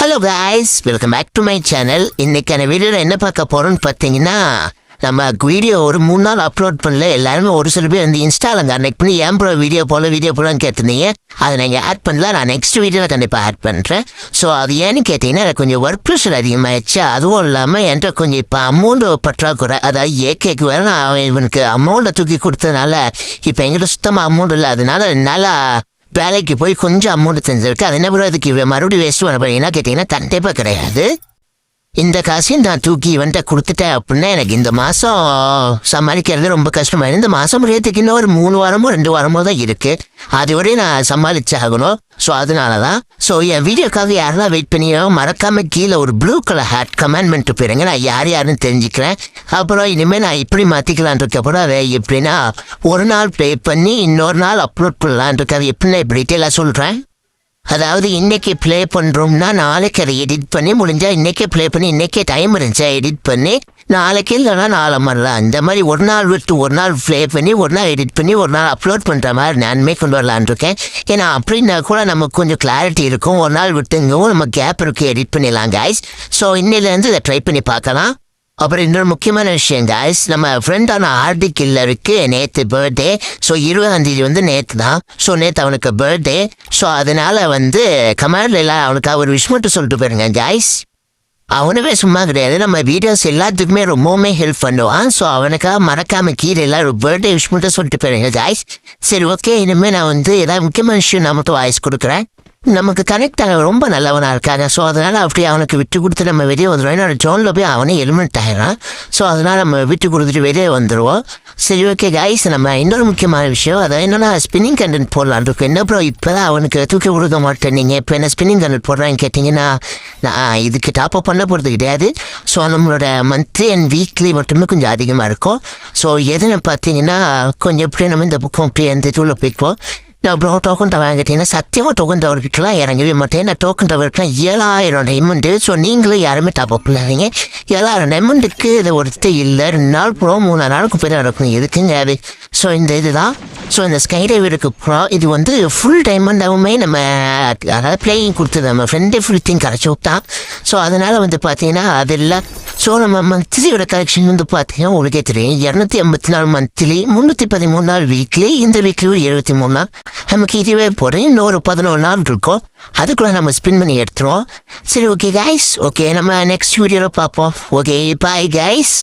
Hello guys, welcome back to my channel. இன்னைக்கான வீடியோவில் என்ன பார்க்க போகிறோன்னு பார்த்தீங்கன்னா, நம்ம வீடியோ ஒரு 3 நாள் அப்லோட் பண்ணல. எல்லாருமே ஒரு சில பேர் வந்து இன்ஸ்டாவில் கனெக்ட் பண்ணி ஏன் ப்ரோ வீடியோ போலன்னு கேட்டிருந்தீங்க. அதை நீங்கள் ஆட் பண்ணல. நான் நெக்ஸ்ட் வீடியோவில் கண்டிப்பாக ஆட் பண்ணுறேன். ஸோ அது ஏன்னு கேட்டிங்கன்னா, எனக்கு கொஞ்சம் ஒர்க் ப்ரெஷர் அதிகமாகிடுச்சு. அதுவும் இல்லாமல் என்கிட்ட கொஞ்சம் இப்போ அமௌண்ட் பற்றாக்குறை. அதாவது ஏகேக்கு வேறு நான் இவனுக்கு அமௌண்ட்டை தூக்கி கொடுத்ததுனால இப்போ எங்கிட்ட சுத்தமாக அமௌண்ட் இல்லை. அதனால என்னால் வேலைக்கு போய் கொஞ்சம் அமௌண்ட் தெரிஞ்சிருக்கு. அது என்ன பண்ணுறது, அதுக்கு மறுபடியும் வேஸ்ட் பண்ண போறீங்கன்னா கேட்டிங்கன்னா கண்டிப்பாக கிடையாது. இந்த காசையும் நான் தூக்கி இவன்ட்ட கொடுத்துட்டேன் அப்படின்னா எனக்கு இந்த மாதம் சமாளிக்கிறது ரொம்ப கஷ்டமாயிடும். இந்த மாதம் முடியறதுக்கு இன்னும் ஒரு 3 வாரமோ 2 வாரமோ தான் இருக்குது. அதுவரையும் நான் சமாளிச்சாகணும். ஸோ அதனால தான். ஸோ என் வீடியோக்காக யாரெல்லாம் வெயிட் பண்ணியோ மறக்காமல் கீழே ஒரு ப்ளூ கலர் ஹேட் கமெண்ட் பண்ணிட்டு போயிருங்க. நான் யாருன்னு தெரிஞ்சுக்கிறேன். அப்புறம் இனிமேல் நான் இப்படி மாற்றிக்கலான் இருக்கப்புறம் அதை எப்படின்னா ஒரு நாள் ப்ளே பண்ணி இன்னொரு நாள் அப்லோட் பண்ணலான் இருக்காது. எப்படின்னா இப்படி டீட்டெயிலாக சொல்கிறேன். அதாவது இன்றைக்கி ப்ளே பண்ணுறோம்னா நாளைக்கு அதை எடிட் பண்ணி முடிஞ்சால் இன்றைக்கே ப்ளே பண்ணி இன்றைக்கே டைம் இருந்துச்சா எடிட் பண்ணி நாளைக்கு இல்லைனா நாளை மாதிரிலாம் இந்த மாதிரி ஒரு நாள் விட்டு ஒரு நாள் ப்ளே பண்ணி ஒரு நாள் எடிட் பண்ணி ஒரு நாள் அப்லோட் பண்ணுற மாதிரி நானுமே கொண்டு வரலான் இருக்கேன். ஏன்னா அப்படின்னா கூட நமக்கு கொஞ்சம் கிளாரிட்டி இருக்கும். ஒரு நாள் விட்டுங்கவும் நம்ம கேப் இருக்குது, எடிட் பண்ணிடலாம் guys. ஸோ இன்னிலேருந்து இதை ட்ரை பண்ணி பார்க்கலாம். அப்புறம் இன்னொரு முக்கியமான விஷயம் guys, நம்ம ஃப்ரெண்டான ஹார்திக் இல்லருக்கு நேற்று பர்த்டே. ஸோ 20ஆம் தேதி வந்து நேற்று தான். ஸோ நேற்று அவனுக்கு பர்த்டே. ஸோ அதனால் வந்து கமெண்ட்ல எல்லாம் அவனுக்கு ஒரு விஷ் மட்டும் சொல்லிட்டு போயிருங்க guys. அவனுமே சும்மா கிடையாது, நம்ம வீடியோஸ் எல்லாத்துக்குமே ரொம்பவுமே ஹெல்ப் பண்ணுவான். ஸோ அவனுக்காக மறக்காமல் கீழே எல்லாரும் பர்த்டே விஷ் மட்டும் சொல்லிட்டு போயிருங்க guys. சரி ஓகே, இனிமேல் நான் வந்து ஏதாவது முக்கியமான விஷயம் நான் மட்டும் வாய்ஸ் கொடுக்குறேன். நமக்கு கனெக்ட் ஆக ரொம்ப நல்லவனாக இருக்காங்க. ஸோ அதனால் அப்படி அவனுக்கு விட்டு கொடுத்து நம்ம வெளியே வந்துடுவோம். என்னோட ஜோனில் போய் அவனே எலிமெண்ட் ஆகிறான். ஸோ அதனால் நம்ம விட்டு கொடுத்துட்டு வெளியே வந்துடுவோம். சரி ஓகே கைஸ், நம்ம இன்னொரு முக்கியமான விஷயம் அதை என்னென்னா ஸ்பின்னிங் கண்டென்ட் போடலான் இருக்கும். என்ன ப்ரோ இப்போ தான் அவனுக்கு தூக்கி கொடுக்க மாட்டேன், நீங்கள் இப்போ என்ன ஸ்பின்னிங் கண்டென்ட் போடுறான்னு கேட்டிங்கன்னா, நான் இதுக்கு டாப்அப் பண்ண போகிறது கிடையாது. ஸோ நம்மளோட மந்த்லி அண்ட் வீக்லி மட்டுமே கொஞ்சம் அதிகமாக இருக்கும். ஸோ எதுன்னு பார்த்தீங்கன்னா கொஞ்சம் எப்படியே நம்ம இந்த புக்கம் அப்படியே அந்த தூளை போய்க்குவோம். நான் ப்ரோ டோக்கன் டவர் வாங்கிட்டீங்கன்னா சத்தியமாக டோக்கன் டவர்லாம் இறங்கவே மாட்டேன். நான் டோக்கன் டவருக்குலாம் 7000 டைமண்டு. ஸோ நீங்களும் யாருமே டாப்அப் இல்லாதீங்க. 7000 டைமண்டுக்கு இது ஒருத்தர் இல்லை. 2 நாள் ப்ரோ 3 நாளுக்கு போய் நடக்கும். எதுக்குங்க அது? ஸோ இந்த இதுதான். ஸோ இந்த ஸ்கை டைவருக்கு ப்ரோ இது வந்து ஃபுல் டைமண்டாகவுமே நம்ம அதாவது பிளேயிங் கொடுத்தது நம்ம ஃப்ரெண்டே ஃபுல் திங் கரைச்சி விட்டான். ஸோ அதனால் வந்து பார்த்தீங்கன்னா அது இல்லை. ஸோ நம்ம மந்த்லியோட கலெக்ஷன் வந்து பார்த்தீங்கன்னா உங்களுக்கே தெரியும், 284 மந்த்லி, 313 நாள் வீக்லி, இந்த வீக்லி 73 நாள். நமக்கு இதுவே போகிறேன். இன்னொரு 11 நாள் இருக்கும். அதுக்குள்ளே நம்ம ஸ்பின் பண்ணி எடுத்துருவோம். சரி ஓகே கைஸ், ஓகே நம்ம நெக்ஸ்ட் வீடியோவில் பார்ப்போம். Okay bye guys.